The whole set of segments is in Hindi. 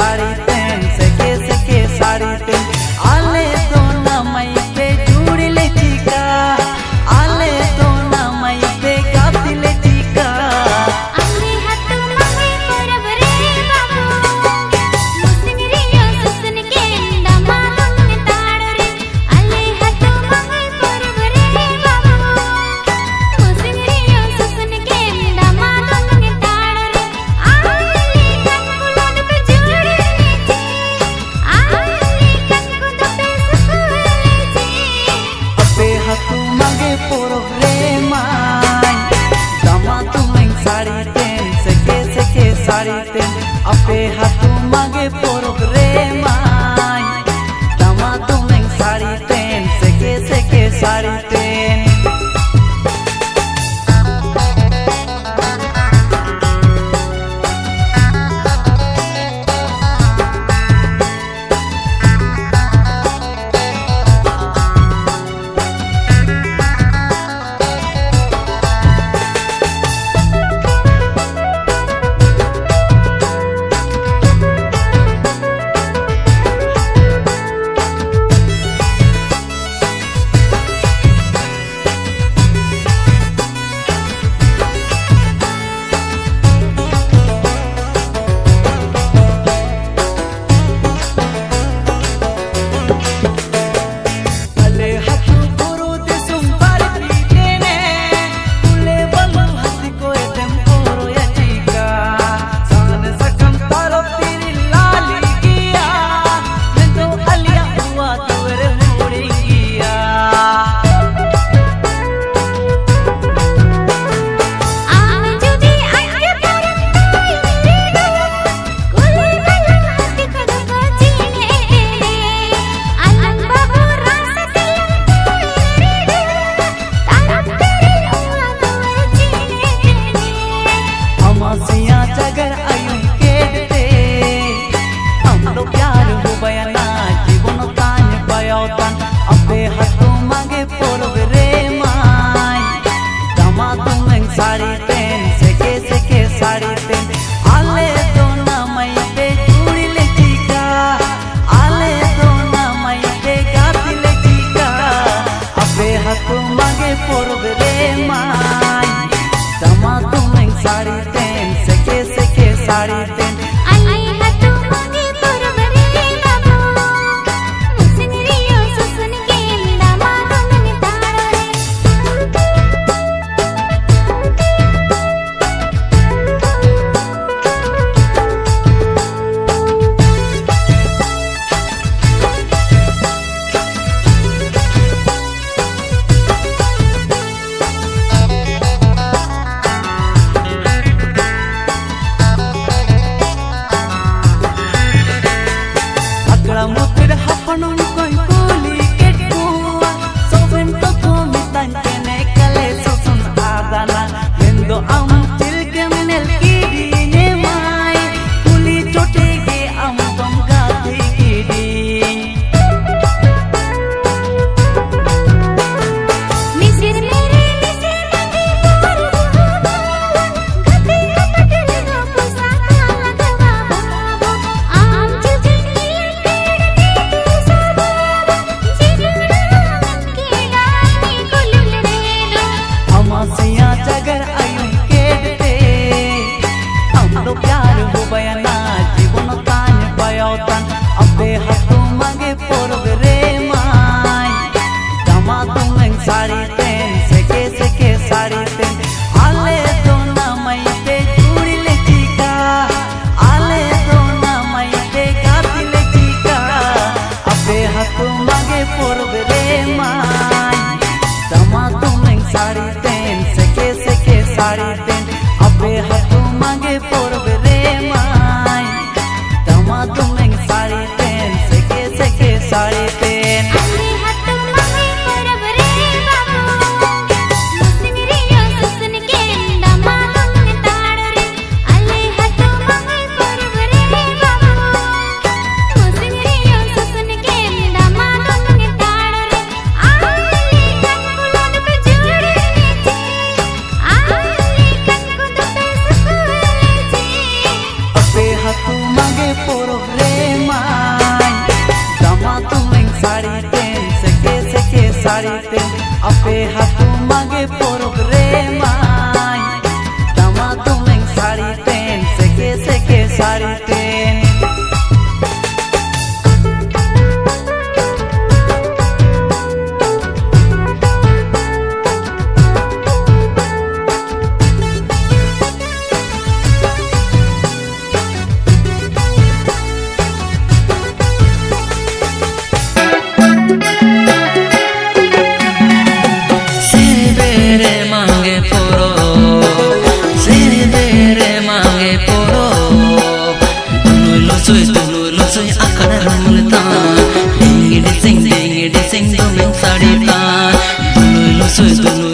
साड़ी तेन सके साड़ी तेन आले तो ना मई पे जुड़ ले चिका आले तो ना मई पे गाती ले चिका अरे हट मगे परब रे बाबू मुसंगरिया सुसन के दमादन ने ताड़ रे अरे हट मगे परब रे बाबू मुसंगरिया सुसन के दमादन ने ताड़ रे आले कनकुलों पे जुड़ ले जी आले कनकुलों पे ससुर ले जी अपे हतु मगे पोरब रे माई दमा तुम्हें साड़ी तेन सके साड़ी तेन अपे हतु मगे पोरब रे माई दमा तुम्हें साड़ी तेन सके साड़ी तेन जगर आयु केटे हमरो प्यार हो बयाना जीवन तान बयोतन अपे हतु मगे पोरब रे माई दमा तुम्हें साड़ी तेन सके साड़ी तेन आले तो ना मई पे जुड़ ले चिका आले तो ना मई पे गाती ले चिका अपे हतु मगे पोरब रे माई दमा तुम्हें साड़ी तेन सके साड़ी तेन अरे हट मगे परब रे बाबू मुसंगरिया सुसन के दमादन ने ताड़ रे मुतिर हपनों कोई कोली के कुआ सोबन तो कोमी तंके ने कले सुसन आदाना बिंदु आम चिलके मिनल की दीने माई पुली चोटे के आम तुम गाती की दी मिसिर मेरे मिसिर मगे परब गते हटल गो पुसा काला गवा बाबू आम जुजनी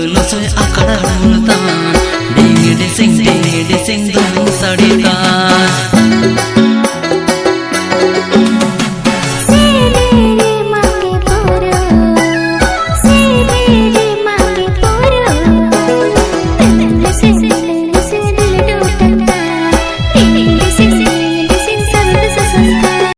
losoi akara multan ding de sing ding